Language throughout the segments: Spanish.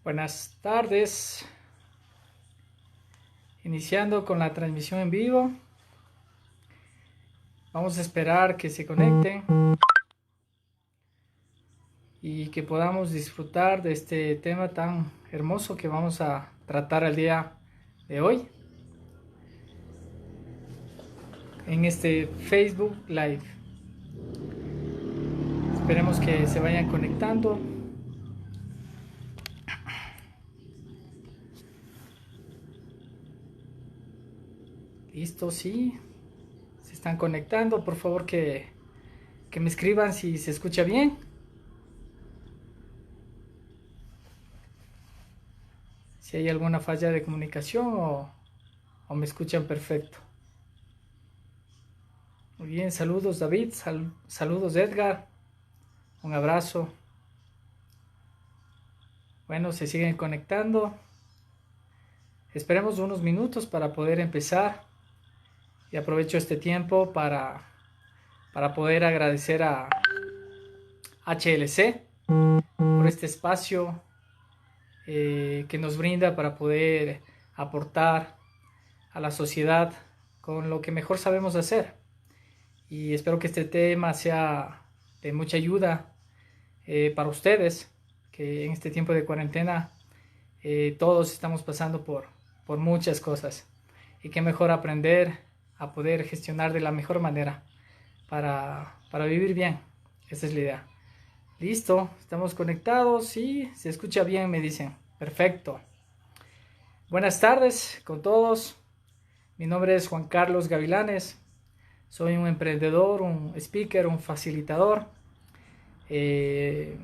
Buenas tardes, iniciando con la transmisión en vivo. Vamos a esperar que se conecten y que podamos disfrutar de este tema tan hermoso que vamos a tratar el día de hoy en este Facebook Live. Esperemos que se vayan conectando. Listo, sí, se están conectando. Por favor que me escriban si se escucha bien. Si hay alguna falla de comunicación o me escuchan perfecto. Muy bien, saludos David, saludos Edgar, un abrazo. Bueno, se siguen conectando. Esperemos unos minutos para poder empezar y aprovecho este tiempo para poder agradecer a HLC por este espacio que nos brinda para poder aportar a la sociedad con lo que mejor sabemos hacer. Y espero que este tema sea de mucha ayuda para ustedes, que en este tiempo de cuarentena todos estamos pasando por muchas cosas. Y qué mejor aprender a poder gestionar de la mejor manera para vivir bien. Esa es la idea. Listo, estamos conectados. Sí, se escucha bien, me dicen. Perfecto. Buenas tardes con todos. Mi nombre es Juan Carlos Gavilanes. Soy un emprendedor, un speaker, un facilitador. En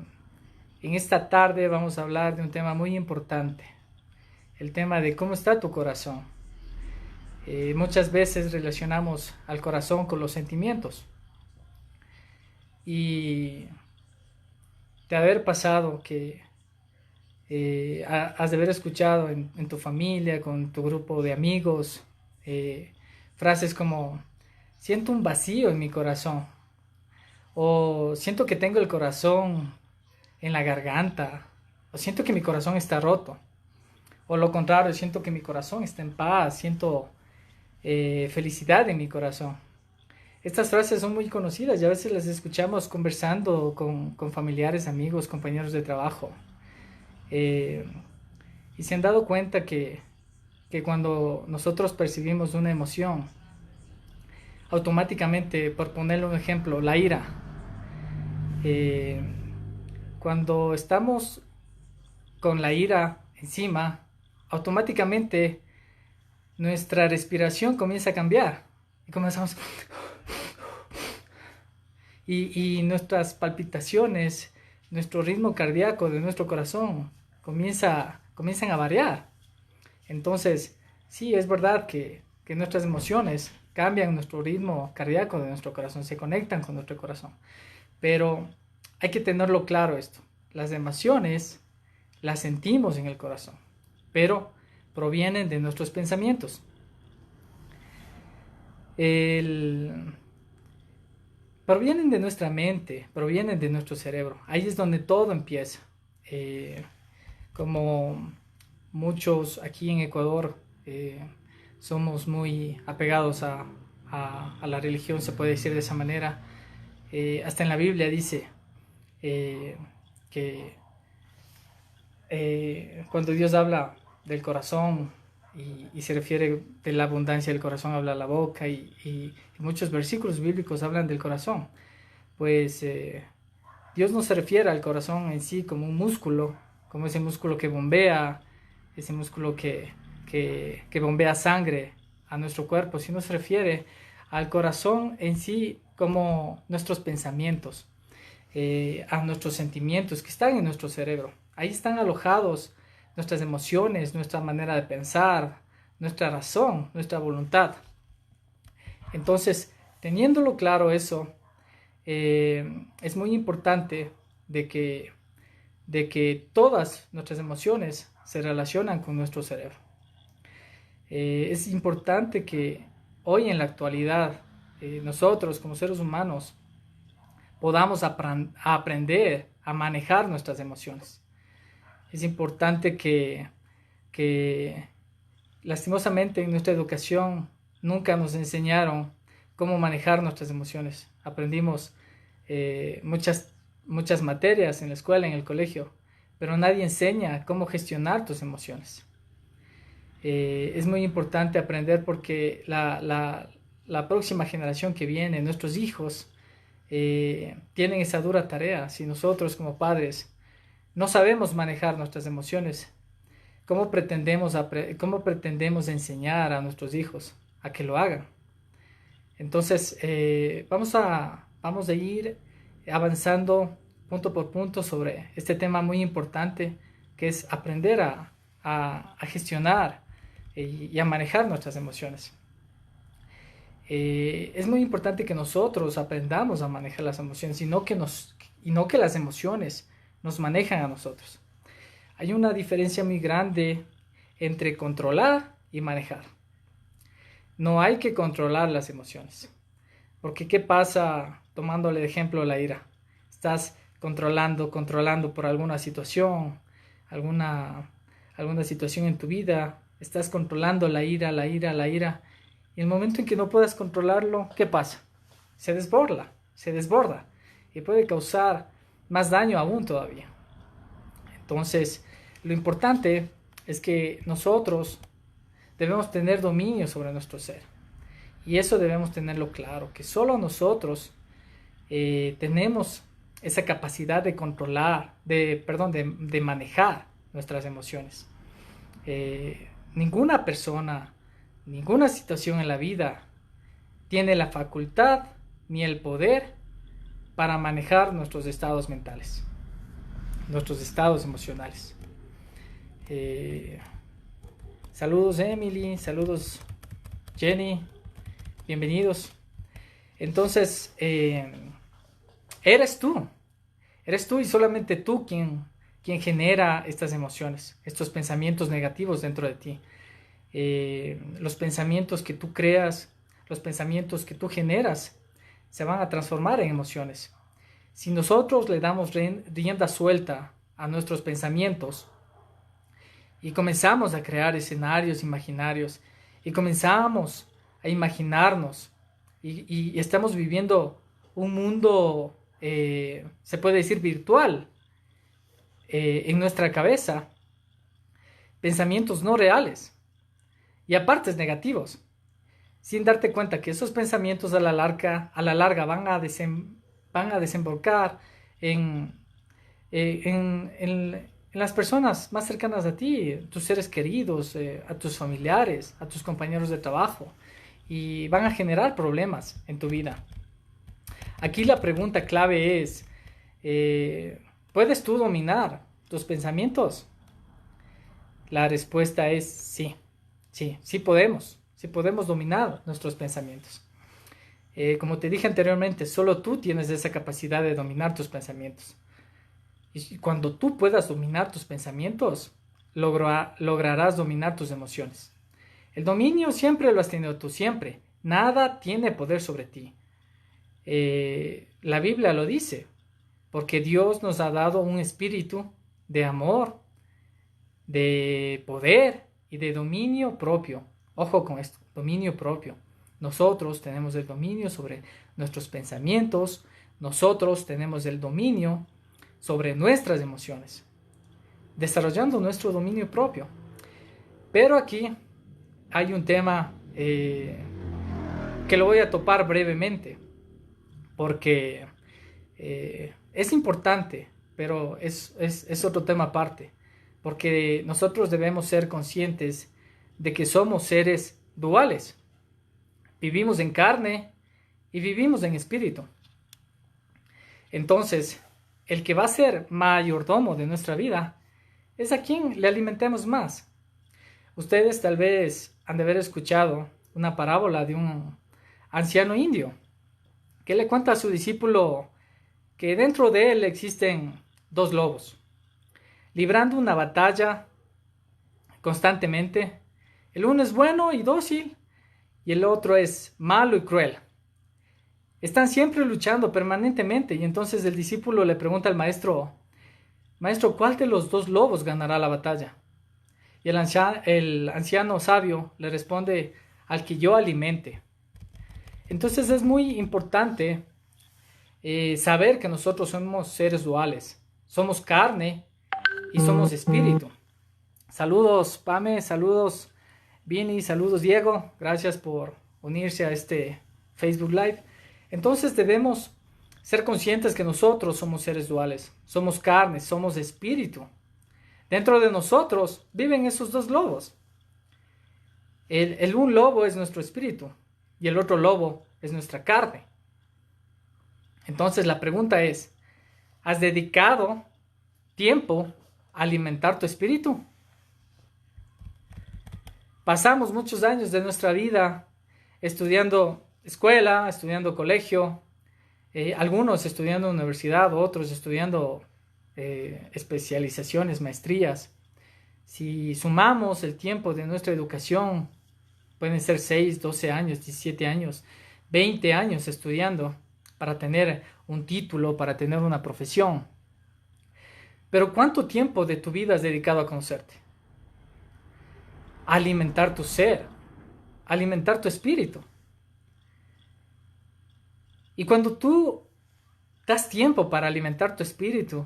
esta tarde vamos a hablar de un tema muy importante. El tema de cómo está tu corazón. Muchas veces relacionamos al corazón con los sentimientos. Y de haber pasado que has de haber escuchado en tu familia, con tu grupo de amigos, frases como siento un vacío en mi corazón, o siento que tengo el corazón en la garganta, o siento que mi corazón está roto, o lo contrario, siento que mi corazón está en paz, siento felicidad en mi corazón. Estas frases son muy conocidas y a veces las escuchamos conversando con familiares, amigos, compañeros de trabajo. Y se han dado cuenta que cuando nosotros percibimos una emoción, automáticamente, por ponerle un ejemplo, la ira, cuando estamos con la ira encima, automáticamente nuestra respiración comienza a cambiar y comenzamos y nuestras palpitaciones, nuestro ritmo cardíaco de nuestro corazón comienzan a variar. Entonces, sí, es verdad que nuestras emociones cambian nuestro ritmo cardíaco de nuestro corazón, se conectan con nuestro corazón. Pero hay que tenerlo claro esto. Las emociones las sentimos en el corazón, pero provienen de nuestros pensamientos. Provienen de nuestra mente, provienen de nuestro cerebro. Ahí es donde todo empieza. Como muchos aquí en Ecuador somos muy apegados a la religión, se puede decir de esa manera. Hasta en la Biblia dice que cuando Dios habla del corazón y se refiere de la abundancia del corazón, habla la boca y muchos versículos bíblicos hablan del corazón. Pues Dios no se refiere al corazón en sí como un músculo, como ese músculo que bombea, ese músculo que bombea sangre a nuestro cuerpo, sino se refiere al corazón en sí como nuestros pensamientos, a nuestros sentimientos que están en nuestro cerebro. Ahí están alojados nuestras emociones, nuestra manera de pensar, nuestra razón, nuestra voluntad. Entonces, teniéndolo claro eso, es muy importante de que todas nuestras emociones se relacionan con nuestro cerebro. Es importante que hoy en la actualidad nosotros como seres humanos podamos aprender a manejar nuestras emociones. Es importante que lastimosamente en nuestra educación nunca nos enseñaron cómo manejar nuestras emociones. Aprendimos muchas materias en la escuela, en el colegio, pero nadie enseña cómo gestionar tus emociones. Es muy importante aprender porque la próxima generación que viene, nuestros hijos, tienen esa dura tarea. Si nosotros como padres no sabemos manejar nuestras emociones, ¿cómo pretendemos enseñar a nuestros hijos a que lo hagan? Entonces, vamos a ir avanzando punto por punto sobre este tema muy importante, que es aprender a gestionar y a manejar nuestras emociones. Es muy importante que nosotros aprendamos a manejar las emociones y no que las emociones nos manejan a nosotros. Hay una diferencia muy grande entre controlar y manejar. No hay que controlar las emociones. Porque ¿qué pasa tomándole de ejemplo la ira? Estás controlando por alguna situación, alguna situación en tu vida. Estás controlando la ira. Y el momento en que no puedas controlarlo, ¿qué pasa? Se desborda. Y puede causar más daño aún todavía. Entonces, lo importante es que nosotros debemos tener dominio sobre nuestro ser. Y eso debemos tenerlo claro, que solo nosotros tenemos esa capacidad de controlar, de manejar nuestras emociones. Ninguna persona, ninguna situación en la vida tiene la facultad ni el poder para manejar nuestros estados mentales, nuestros estados emocionales. Saludos Emily, saludos Jenny, bienvenidos. Entonces, eres tú y solamente tú quien genera estas emociones, estos pensamientos negativos dentro de ti. Los pensamientos que tú creas, los pensamientos que tú generas, se van a transformar en emociones. Si nosotros le damos rienda suelta a nuestros pensamientos y comenzamos a crear escenarios imaginarios y comenzamos a imaginarnos y estamos viviendo un mundo, se puede decir virtual, en nuestra cabeza, pensamientos no reales y aparte negativos, sin darte cuenta que esos pensamientos a la larga van a desembocar en las personas más cercanas a ti, tus seres queridos, a tus familiares, a tus compañeros de trabajo, y van a generar problemas en tu vida. Aquí la pregunta clave es, ¿puedes tú dominar tus pensamientos? La respuesta es sí podemos. Sí podemos dominar nuestros pensamientos. Como te dije anteriormente, solo tú tienes esa capacidad de dominar tus pensamientos. Y cuando tú puedas dominar tus pensamientos, lograrás dominar tus emociones. El dominio siempre lo has tenido tú, siempre. Nada tiene poder sobre ti. La Biblia lo dice, porque Dios nos ha dado un espíritu de amor, de poder y de dominio propio. Ojo con esto, dominio propio. Nosotros tenemos el dominio sobre nuestros pensamientos, nosotros tenemos el dominio sobre nuestras emociones, desarrollando nuestro dominio propio. Pero aquí hay un tema que lo voy a topar brevemente, porque es importante, pero es otro tema aparte, porque nosotros debemos ser conscientes de que somos seres duales. Vivimos en carne y vivimos en espíritu. Entonces, el que va a ser mayordomo de nuestra vida es a quien le alimentemos más. Ustedes tal vez han de haber escuchado una parábola de un anciano indio que le cuenta a su discípulo que dentro de él existen dos lobos, librando una batalla constantemente. El uno es bueno y dócil y el otro es malo y cruel. Están siempre luchando permanentemente y entonces el discípulo le pregunta al maestro, Maestro, ¿cuál de los dos lobos ganará la batalla? Y el anciano sabio le responde, al que yo alimente. Entonces es muy importante saber que nosotros somos seres duales. Somos carne y somos espíritu. Saludos, Pame, saludos, Vini, saludos, Diego. Gracias por unirse a este Facebook Live. Entonces debemos ser conscientes que nosotros somos seres duales. Somos carne, somos espíritu. Dentro de nosotros viven esos dos lobos. Un lobo es nuestro espíritu y el otro lobo es nuestra carne. Entonces la pregunta es, ¿has dedicado tiempo a alimentar tu espíritu? Pasamos muchos años de nuestra vida estudiando escuela, estudiando colegio, algunos estudiando universidad, otros estudiando especializaciones, maestrías. Si sumamos el tiempo de nuestra educación, pueden ser 6, 12 años, 17 años, 20 años estudiando para tener un título, para tener una profesión. Pero ¿cuánto tiempo de tu vida has dedicado a conocerte? A alimentar tu ser, a alimentar tu espíritu. Y cuando tú das tiempo para alimentar tu espíritu,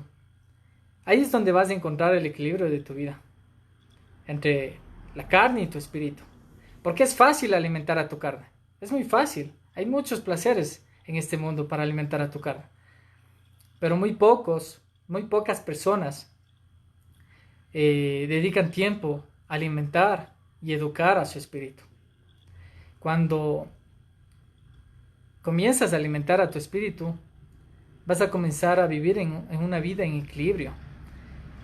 ahí es donde vas a encontrar el equilibrio de tu vida, entre la carne y tu espíritu. Porque es fácil alimentar a tu carne, es muy fácil. Hay muchos placeres en este mundo para alimentar a tu carne. Pero muy pocas personas dedican tiempo a alimentar y educar a su espíritu. Cuando comienzas a alimentar a tu espíritu, vas a comenzar a vivir en una vida en equilibrio,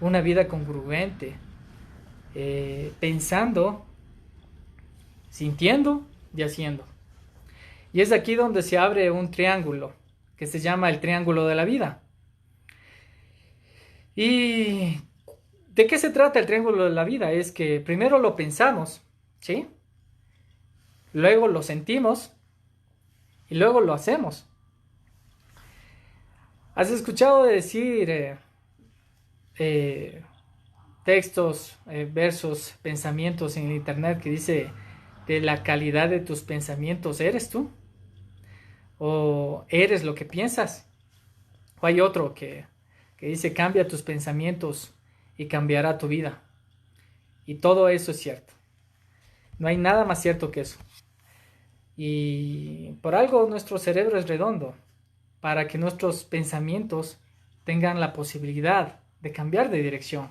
una vida congruente, pensando, sintiendo y haciendo. Y es aquí donde se abre un triángulo que se llama el triángulo de la vida. ¿Y de qué se trata el triángulo de la vida? Es que primero lo pensamos, ¿sí? Luego lo sentimos y luego lo hacemos. ¿Has escuchado decir textos, versos, pensamientos en el internet que dice de la calidad de tus pensamientos eres tú? ¿O eres lo que piensas? O hay otro que dice cambia tus pensamientos y cambiará tu vida. Y todo eso es cierto. No hay nada más cierto que eso. Y por algo nuestro cerebro es redondo, para que nuestros pensamientos tengan la posibilidad de cambiar de dirección.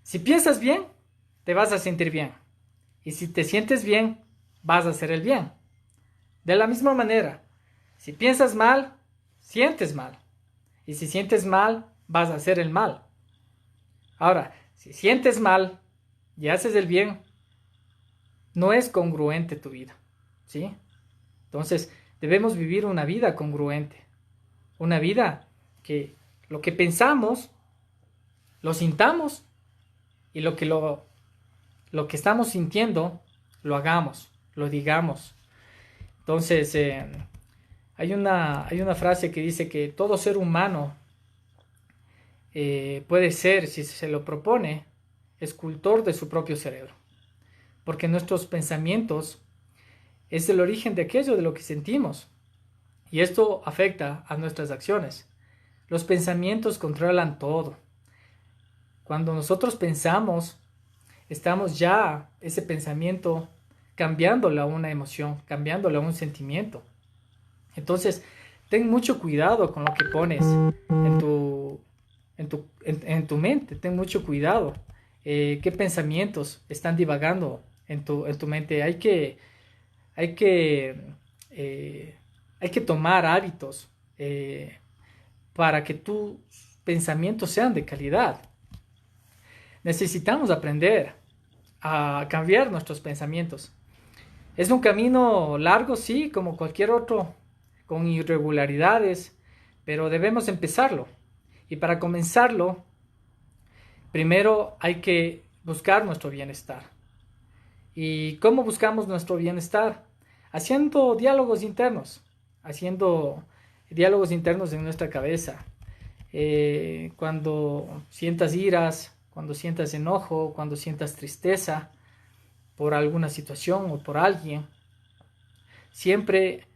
Si piensas bien, te vas a sentir bien. Y si te sientes bien, vas a hacer el bien. De la misma manera, si piensas mal, sientes mal. Y si sientes mal, vas a hacer el mal. Ahora, si sientes mal y haces el bien, no es congruente tu vida, ¿sí? Entonces, debemos vivir una vida congruente. Una vida que lo que pensamos, lo sintamos y lo que estamos sintiendo, lo hagamos, lo digamos. Entonces, hay una frase que dice que todo ser humano puede ser, si se lo propone, escultor de su propio cerebro. Porque nuestros pensamientos es el origen de aquello de lo que sentimos. Y esto afecta a nuestras acciones. Los pensamientos controlan todo. Cuando nosotros pensamos, estamos ya ese pensamiento cambiándolo a una emoción, cambiándolo a un sentimiento. Entonces, ten mucho cuidado con lo que pones en tu mente. Ten mucho cuidado. ¿Qué pensamientos están divagando en tu mente? Hay que tomar hábitos para que tus pensamientos sean de calidad. Necesitamos aprender a cambiar nuestros pensamientos. Es un camino largo, sí, como cualquier otro, con irregularidades, pero debemos empezarlo. Y para comenzarlo, primero hay que buscar nuestro bienestar. ¿Y cómo buscamos nuestro bienestar? Haciendo diálogos internos en nuestra cabeza, cuando sientas iras, cuando sientas enojo, cuando sientas tristeza por alguna situación o por alguien, siempre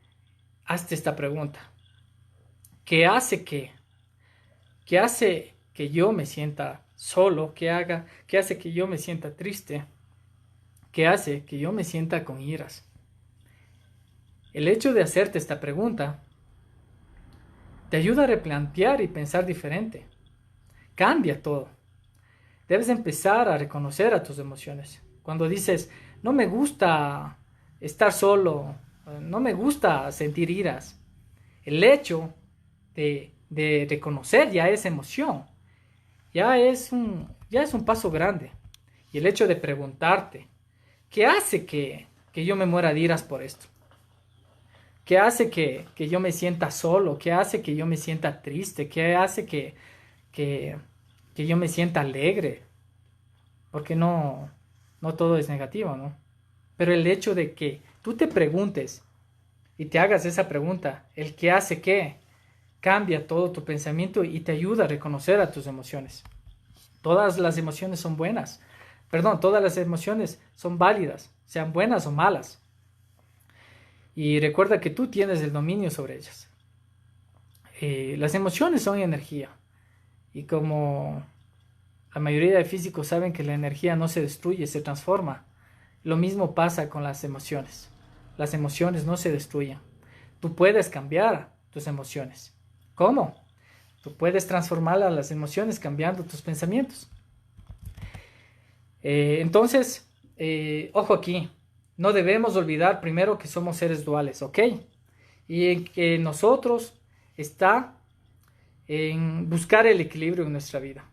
hazte esta pregunta. ¿Qué hace que yo me sienta solo? ¿Qué hace que yo me sienta triste? ¿Qué hace que yo me sienta con iras? El hecho de hacerte esta pregunta te ayuda a replantear y pensar diferente. Cambia todo. Debes empezar a reconocer a tus emociones. Cuando dices, no me gusta estar solo, no me gusta sentir iras, el hecho de reconocer ya esa emoción ya es un paso grande. Y el hecho de preguntarte, ¿qué hace que yo me muera de iras por esto? ¿Qué hace que yo me sienta solo? ¿Qué hace que yo me sienta triste? ¿Qué hace que yo me sienta alegre? Porque no todo es negativo, ¿no? Pero el hecho de que tú te preguntes y te hagas esa pregunta, el qué hace qué, cambia todo tu pensamiento y te ayuda a reconocer a tus emociones. Todas las emociones son buenas. Perdón, todas las emociones son válidas, sean buenas o malas. Y recuerda que tú tienes el dominio sobre ellas. Las emociones son energía. Y como la mayoría de físicos saben que la energía no se destruye, se transforma, lo mismo pasa con las emociones. Las emociones no se destruyen. Tú puedes cambiar tus emociones. ¿Cómo? Tú puedes transformar las emociones cambiando tus pensamientos. Entonces, ojo aquí, no debemos olvidar primero que somos seres duales, ¿ok? Y en que nosotros está en buscar el equilibrio en nuestra vida.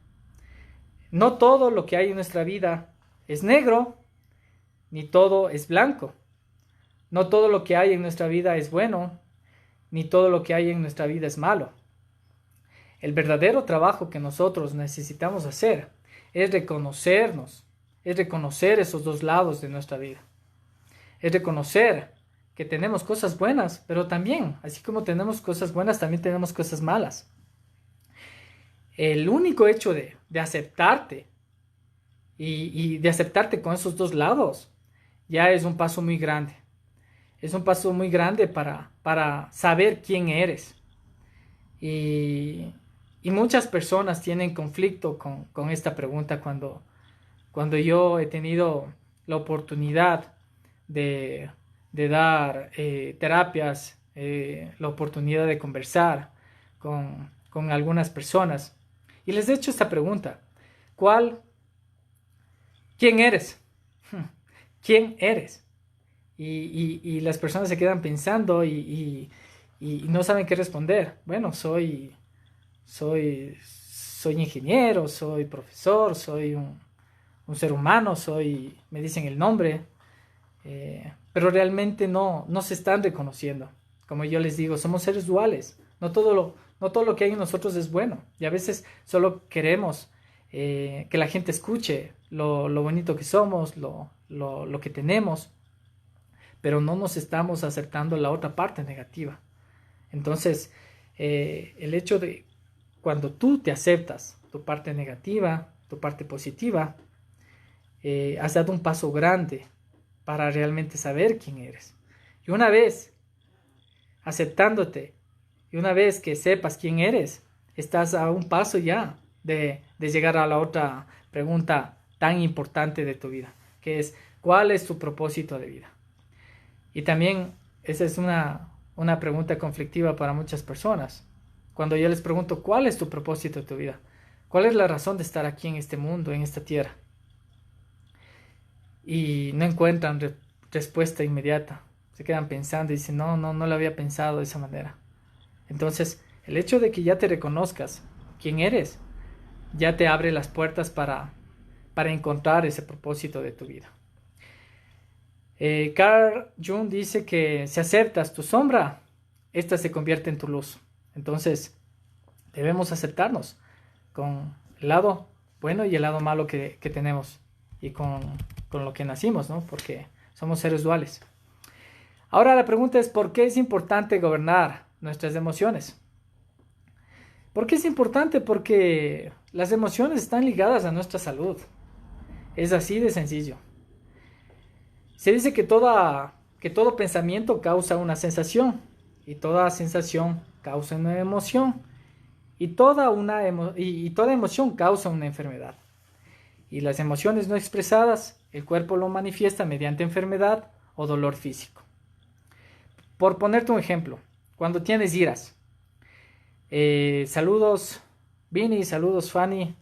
No todo lo que hay en nuestra vida es negro, ni todo es blanco. No todo lo que hay en nuestra vida es bueno, ni todo lo que hay en nuestra vida es malo. El verdadero trabajo que nosotros necesitamos hacer es reconocernos, es reconocer esos dos lados de nuestra vida. Es reconocer que tenemos cosas buenas, pero también, así como tenemos cosas buenas, también tenemos cosas malas. El único hecho de aceptarte y de aceptarte con esos dos lados ya es un paso muy grande. Es un paso muy grande para saber quién eres. Y muchas personas tienen conflicto con esta pregunta cuando yo he tenido la oportunidad de dar terapias, la oportunidad de conversar con algunas personas. Y les he hecho esta pregunta. ¿Quién eres? ¿Quién eres? Y las personas se quedan pensando y no saben qué responder. Bueno, soy ingeniero, soy profesor, soy un ser humano, me dicen el nombre, pero realmente no se están reconociendo. Como yo les digo, somos seres duales. No todo lo que hay en nosotros es bueno. Y a veces solo queremos que la gente escuche lo bonito que somos, lo que tenemos, pero no nos estamos aceptando la otra parte negativa. Entonces, el hecho de cuando tú te aceptas tu parte negativa, tu parte positiva, has dado un paso grande para realmente saber quién eres. Y una vez aceptándote, y una vez que sepas quién eres, estás a un paso ya de llegar a la otra pregunta tan importante de tu vida, que es, ¿cuál es tu propósito de vida? Y también esa es una pregunta conflictiva para muchas personas. Cuando yo les pregunto, ¿cuál es tu propósito de tu vida? ¿Cuál es la razón de estar aquí en este mundo, en esta tierra? Y no encuentran respuesta inmediata. Se quedan pensando y dicen, no lo había pensado de esa manera. Entonces, el hecho de que ya te reconozcas quién eres, ya te abre las puertas para encontrar ese propósito de tu vida. Carl Jung dice que si aceptas tu sombra, esta se convierte en tu luz. Entonces, debemos aceptarnos con el lado bueno y el lado malo que tenemos y con lo que nacimos, ¿no? Porque somos seres duales. Ahora la pregunta es, ¿por qué es importante gobernar nuestras emociones? ¿Por qué es importante? Porque las emociones están ligadas a nuestra salud. Es así de sencillo. Se dice que todo pensamiento causa una sensación y toda sensación causa una emoción y toda emoción causa una enfermedad. Y las emociones no expresadas, el cuerpo lo manifiesta mediante enfermedad o dolor físico. Por ponerte un ejemplo, cuando tienes iras, saludos Vini, saludos Fanny,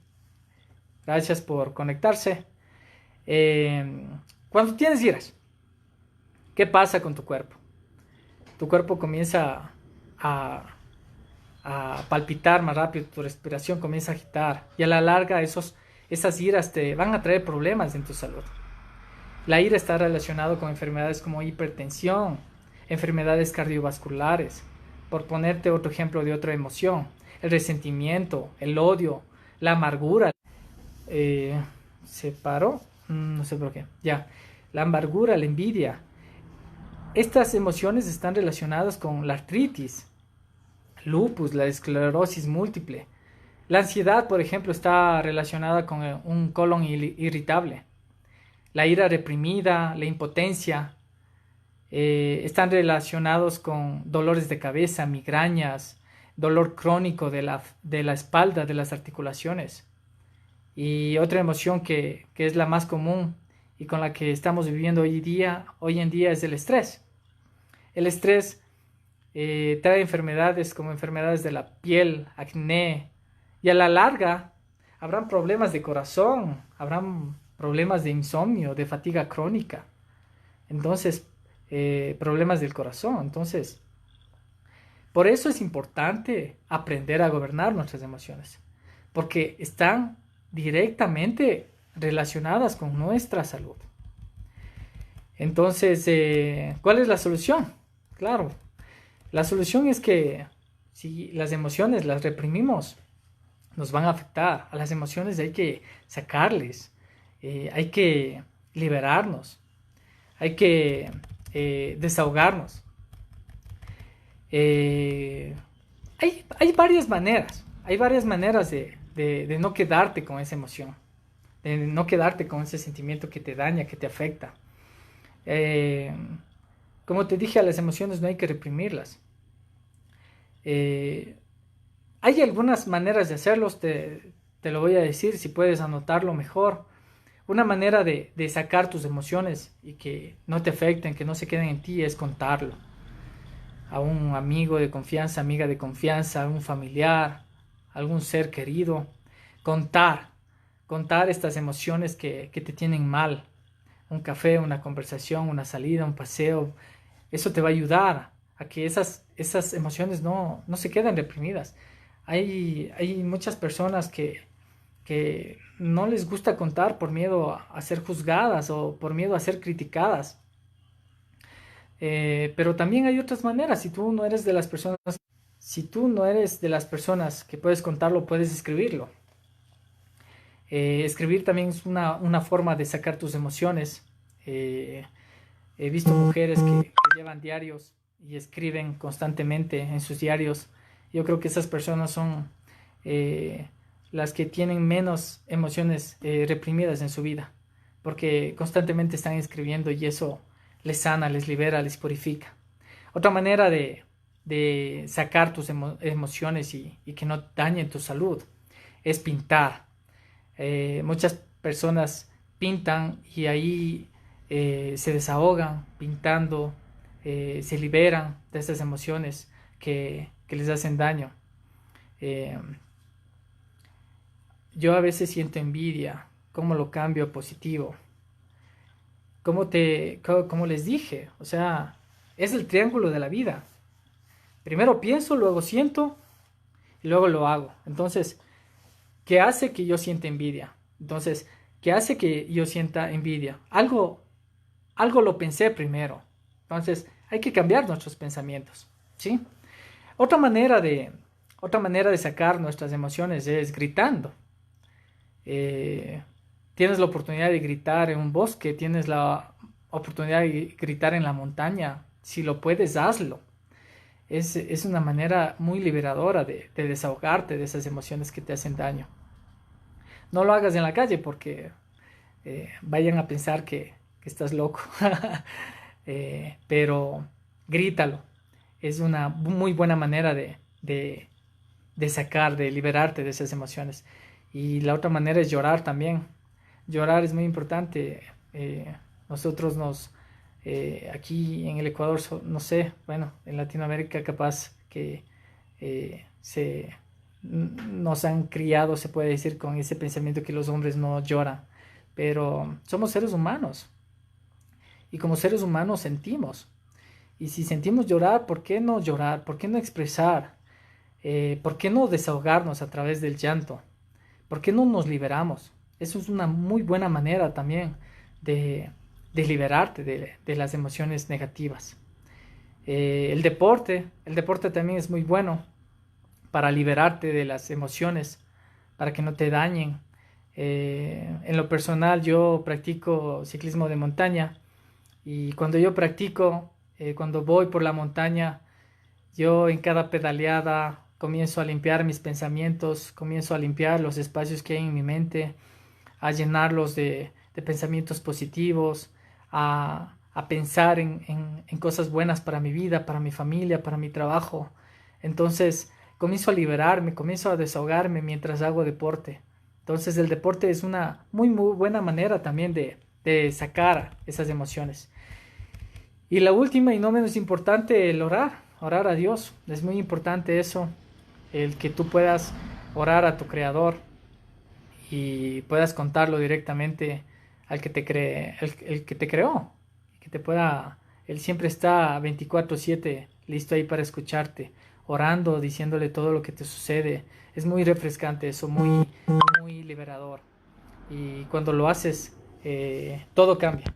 gracias por conectarse. Cuando tienes iras, ¿qué pasa con tu cuerpo? Tu cuerpo comienza a, a palpitar más rápido, tu respiración comienza a agitar y a la larga esas iras te van a traer problemas en tu salud. La ira está relacionada con enfermedades como hipertensión, enfermedades cardiovasculares, por ponerte otro ejemplo de otra emoción, el resentimiento, el odio, la amargura. ¿Se paró? No sé por qué. Ya. La amargura, la envidia. Estas emociones están relacionadas con la artritis, lupus, la esclerosis múltiple. La ansiedad, por ejemplo, está relacionada con un colon irritable. La ira reprimida, la impotencia, están relacionados con dolores de cabeza, migrañas, dolor crónico de la espalda, de las articulaciones. Y otra emoción que es la más común y con la que estamos viviendo hoy en día es el estrés. El estrés trae enfermedades como enfermedades de la piel, acné, y a la larga habrán problemas de corazón, habrán problemas de insomnio, de fatiga crónica, entonces problemas del corazón. Entonces, por eso es importante aprender a gobernar nuestras emociones, porque están directamente relacionadas con nuestra salud. Entonces, ¿cuál es la solución? Claro, la solución es que si las emociones las reprimimos, nos van a afectar. A las emociones hay que sacarles, hay que liberarnos, hay que desahogarnos. Hay varias maneras de no quedarte con esa emoción, de no quedarte con ese sentimiento que te daña, que te afecta. Como te dije, a las emociones no hay que reprimirlas. Hay algunas maneras de hacerlos, te lo voy a decir, si puedes anotarlo mejor. Una manera de sacar tus emociones y que no te afecten, que no se queden en ti, es contarlo. A un amigo de confianza, amiga de confianza, a un familiar, a algún ser querido. Contar estas emociones que te tienen mal. Un café, una conversación, una salida, un paseo. Eso te va a ayudar a que esas emociones no se queden reprimidas. Hay muchas personas que no les gusta contar por miedo a ser juzgadas o por miedo a ser criticadas. Pero también hay otras maneras. Si tú no eres de las personas que puedes contarlo, puedes escribirlo. Escribir también es una forma de sacar tus emociones. He visto mujeres que llevan diarios y escriben constantemente en sus diarios. Yo creo que esas personas son las que tienen menos emociones reprimidas en su vida, porque constantemente están escribiendo y eso les sana, les libera, les purifica. Otra manera de sacar tus emociones y que no dañen tu salud es pintar. Muchas personas pintan y ahí se desahogan pintando, se liberan de estas emociones que les hacen daño. Yo a veces siento envidia, ¿cómo lo cambio a positivo? Como les dije, o sea, es el triángulo de la vida. Primero pienso, luego siento y luego lo hago. Entonces, ¿qué hace que yo sienta envidia? Entonces, ¿qué hace que yo sienta envidia? Algo lo pensé primero. Entonces, hay que cambiar nuestros pensamientos, ¿sí? Otra manera de sacar nuestras emociones es gritando. Tienes la oportunidad de gritar en un bosque, tienes la oportunidad de gritar en la montaña. Si lo puedes, hazlo. es una manera muy liberadora de desahogarte de esas emociones que te hacen daño. No lo hagas en la calle porque vayan a pensar que estás loco. Pero grítalo. Es una muy buena manera de sacar, de liberarte de esas emociones. Y la otra manera es llorar también. Llorar es muy importante. Nosotros aquí en el Ecuador, no sé, bueno, en Latinoamérica capaz que nos han criado, se puede decir, con ese pensamiento que los hombres no lloran. Pero somos seres humanos. Y como seres humanos sentimos. Y si sentimos llorar, ¿por qué no llorar? ¿Por qué no expresar? ¿Por qué no desahogarnos a través del llanto? ¿Por qué no nos liberamos? Eso es una muy buena manera también de liberarte de las emociones negativas. El deporte también es muy bueno para liberarte de las emociones, para que no te dañen. En lo personal yo practico ciclismo de montaña y cuando yo practico, cuando voy por la montaña, yo en cada pedaleada comienzo a limpiar mis pensamientos, comienzo a limpiar los espacios que hay en mi mente, a llenarlos de pensamientos positivos, a pensar en cosas buenas para mi vida, para mi familia, para mi trabajo. Entonces comienzo a liberarme, comienzo a desahogarme mientras hago deporte. Entonces el deporte es una muy buena manera también de sacar esas emociones. Y la última y no menos importante, el orar a Dios. Es muy importante eso, el que tú puedas orar a tu Creador y puedas contarlo directamente al que te cree, el que te creó, que te pueda, él siempre está 24/7 listo ahí para escucharte, orando, diciéndole todo lo que te sucede. Es muy refrescante eso, muy liberador. Y cuando lo haces, todo cambia.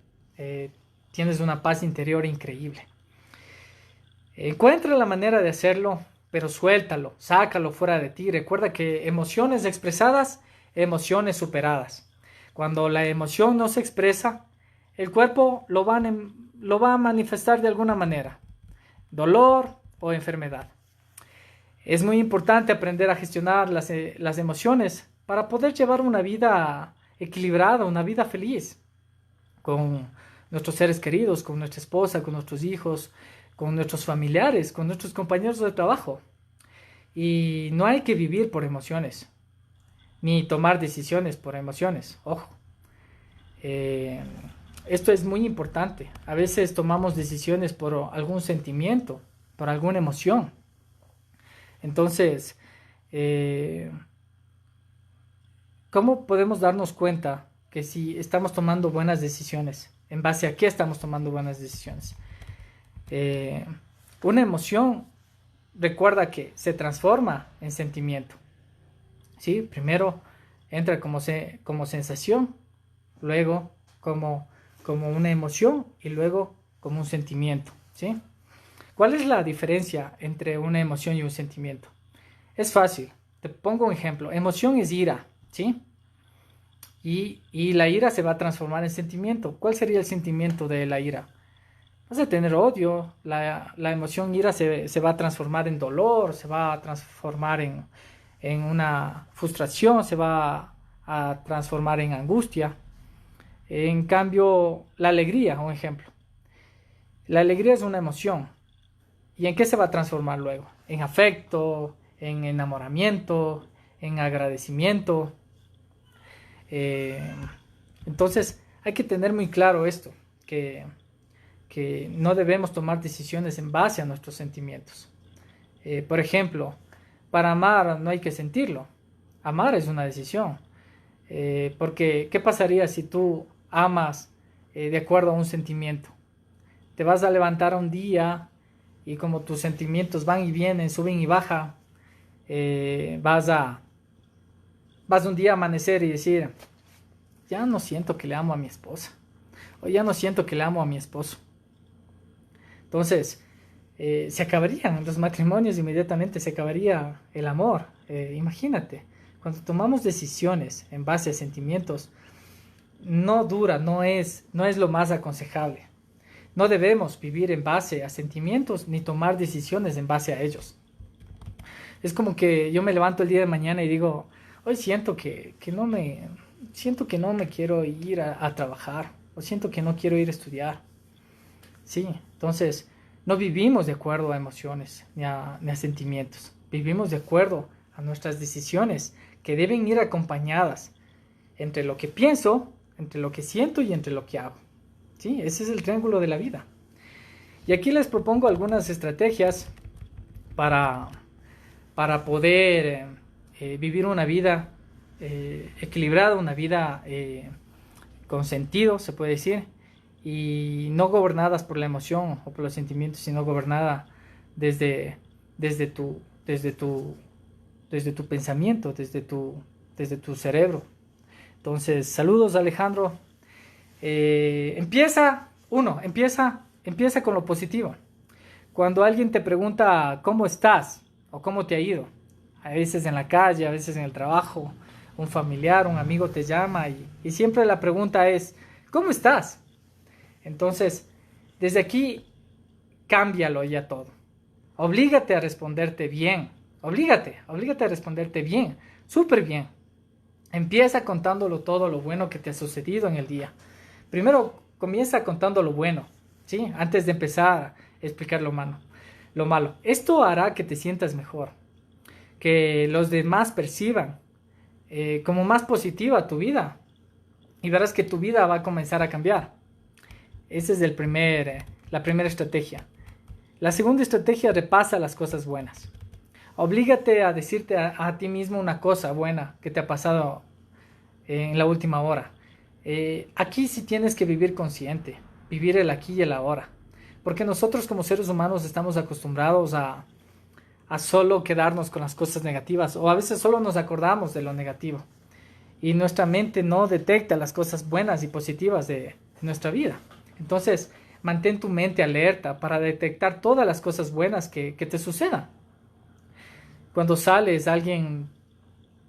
Tienes una paz interior increíble. Encuentra la manera de hacerlo, pero suéltalo, sácalo fuera de ti. Recuerda que emociones expresadas, emociones superadas. Cuando la emoción no se expresa, el cuerpo lo va a manifestar de alguna manera, dolor o enfermedad. Es muy importante aprender a gestionar las emociones para poder llevar una vida equilibrada, una vida feliz con nuestros seres queridos, con nuestra esposa, con nuestros hijos, con nuestros familiares, con nuestros compañeros de trabajo. Y no hay que vivir por emociones, ni tomar decisiones por emociones, ojo. Esto es muy importante. A veces tomamos decisiones por algún sentimiento, por alguna emoción. Entonces, ¿cómo podemos darnos cuenta que si estamos tomando buenas decisiones? ¿En base a qué estamos tomando buenas decisiones? Una emoción, recuerda que se transforma en sentimiento. ¿Sí? Primero entra como sensación, luego como una emoción y luego como un sentimiento. ¿Sí? ¿Cuál es la diferencia entre una emoción y un sentimiento? Es fácil. Te pongo un ejemplo. Emoción es ira, ¿sí? Y la ira se va a transformar en sentimiento. ¿Cuál sería el sentimiento de la ira? Vas a tener odio. La emoción ira se va a transformar en dolor, se va a transformar en una frustración, se va a transformar en angustia. En cambio, la alegría, un ejemplo. La alegría es una emoción. ¿Y en qué se va a transformar luego? En afecto, en enamoramiento, en agradecimiento. Entonces hay que tener muy claro esto, que no debemos tomar decisiones en base a nuestros sentimientos. Por ejemplo, para amar no hay que sentirlo. Amar es una decisión. Porque, ¿qué pasaría si tú amas de acuerdo a un sentimiento? Te vas a levantar un día y como tus sentimientos van y vienen, suben y bajan, vas un día a amanecer y decir, ya no siento que le amo a mi esposa, o ya no siento que le amo a mi esposo. Entonces, se acabarían los matrimonios inmediatamente, se acabaría el amor. Imagínate, cuando tomamos decisiones en base a sentimientos, no dura, no es lo más aconsejable. No debemos vivir en base a sentimientos ni tomar decisiones en base a ellos. Es como que yo me levanto el día de mañana y digo, hoy siento que no me quiero ir a trabajar, o siento que no quiero ir a estudiar. Sí, entonces no vivimos de acuerdo a emociones ni a sentimientos. Vivimos de acuerdo a nuestras decisiones que deben ir acompañadas entre lo que pienso, entre lo que siento y entre lo que hago. Sí, ese es el triángulo de la vida. Y aquí les propongo algunas estrategias para, para poder vivir una vida equilibrada, una vida con sentido, se puede decir, y no gobernadas por la emoción o por los sentimientos, sino gobernada desde, desde tu, desde tu, desde tu pensamiento, desde tu cerebro. Entonces, saludos Alejandro. Empieza con lo positivo. Cuando alguien te pregunta cómo estás o cómo te ha ido, a veces en la calle, a veces en el trabajo, un familiar, un amigo te llama y siempre la pregunta es, ¿cómo estás? Entonces, desde aquí, cámbialo ya todo. Oblígate a responderte bien. Oblígate a responderte bien, súper bien. Empieza contándolo todo lo bueno que te ha sucedido en el día. Primero, comienza contando lo bueno, ¿sí? Antes de empezar a explicar lo malo. Esto hará que te sientas mejor, que los demás perciban como más positiva tu vida y verás que tu vida va a comenzar a cambiar. Esa es la primera estrategia. La segunda estrategia, repasa las cosas buenas. Oblígate a decirte a ti mismo una cosa buena que te ha pasado en la última hora. Aquí sí tienes que vivir consciente, vivir el aquí y el ahora. Porque nosotros como seres humanos estamos acostumbrados a solo quedarnos con las cosas negativas, o a veces solo nos acordamos de lo negativo. Y nuestra mente no detecta las cosas buenas y positivas de nuestra vida. Entonces, mantén tu mente alerta para detectar todas las cosas buenas que te sucedan. Cuando sales, alguien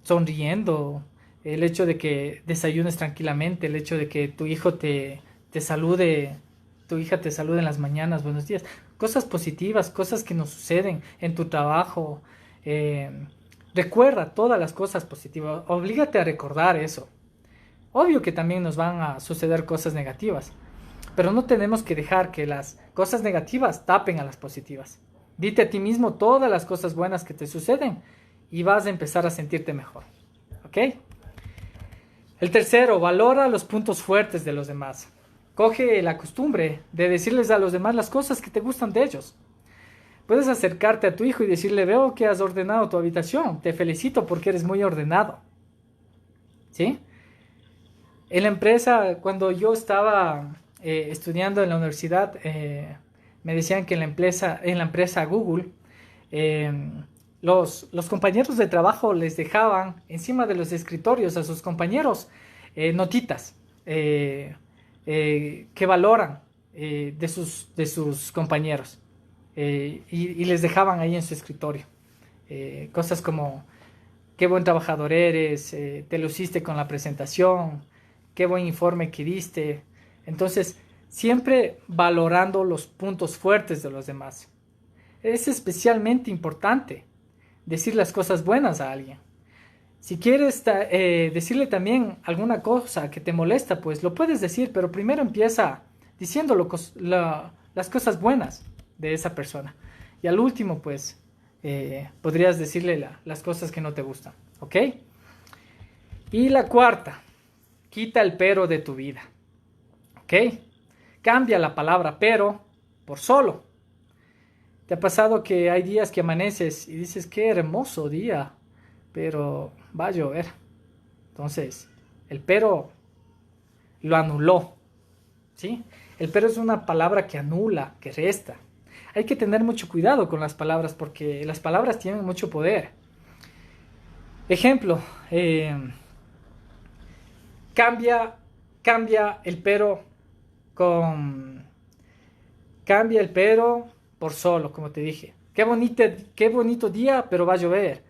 sonriendo, el hecho de que desayunes tranquilamente, el hecho de que tu hijo te salude, tu hija te salude en las mañanas, buenos días, cosas positivas, cosas que nos suceden en tu trabajo. Recuerda todas las cosas positivas, oblígate a recordar eso. Obvio que también nos van a suceder cosas negativas, pero no tenemos que dejar que las cosas negativas tapen a las positivas. Dite a ti mismo todas las cosas buenas que te suceden y vas a empezar a sentirte mejor. ¿Ok? El tercero, valora los puntos fuertes de los demás. Coge la costumbre de decirles a los demás las cosas que te gustan de ellos. Puedes acercarte a tu hijo y decirle, veo que has ordenado tu habitación, te felicito porque eres muy ordenado. ¿Sí? En la empresa, cuando yo estaba estudiando en la universidad, me decían que en la empresa Google, los compañeros de trabajo les dejaban encima de los escritorios a sus compañeros notitas que valoran de sus compañeros y les dejaban ahí en su escritorio. Cosas como, qué buen trabajador eres, te luciste con la presentación, qué buen informe que diste. Entonces, siempre valorando los puntos fuertes de los demás. Es especialmente importante decir las cosas buenas a alguien. Si quieres decirle también alguna cosa que te molesta, pues lo puedes decir, pero primero empieza diciendo las cosas buenas de esa persona. Y al último, pues, podrías decirle las cosas que no te gustan. ¿Ok? Y la cuarta, quita el pero de tu vida. ¿Ok? Cambia la palabra pero por solo. ¿Te ha pasado que hay días que amaneces y dices, qué hermoso día, pero va a llover? Entonces, el pero lo anuló. ¿Sí? El pero es una palabra que anula, que resta. Hay que tener mucho cuidado con las palabras porque las palabras tienen mucho poder. Ejemplo, cambia el pero cambia el pero por solo, como te dije. Qué bonito día, pero va a llover.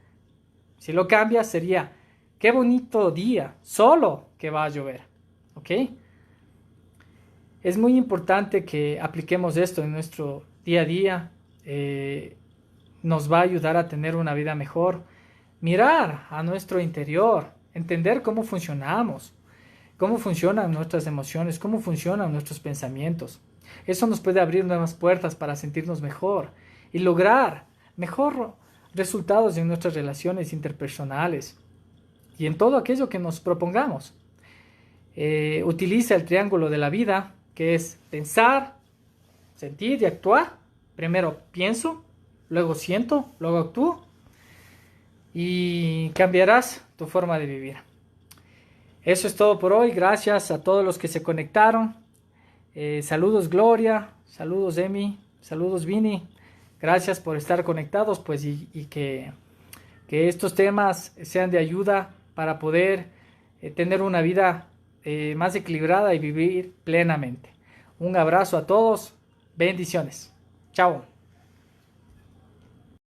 Si lo cambias sería, qué bonito día, solo que va a llover. ¿Ok? Es muy importante que apliquemos esto en nuestro día a día. Nos va a ayudar a tener una vida mejor. Mirar a nuestro interior, entender cómo funcionamos, cómo funcionan nuestras emociones, cómo funcionan nuestros pensamientos. Eso nos puede abrir nuevas puertas para sentirnos mejor y lograr mejor resultados en nuestras relaciones interpersonales y en todo aquello que nos propongamos. Utiliza el triángulo de la vida, que es pensar, sentir y actuar. Primero pienso, luego siento, luego actúo y cambiarás tu forma de vivir. Eso es todo por hoy. Gracias a todos los que se conectaron. Saludos Gloria, saludos Emi, saludos Vini. Gracias por estar conectados, pues, y que estos temas sean de ayuda para poder tener una vida más equilibrada y vivir plenamente. Un abrazo a todos. Bendiciones. Chao.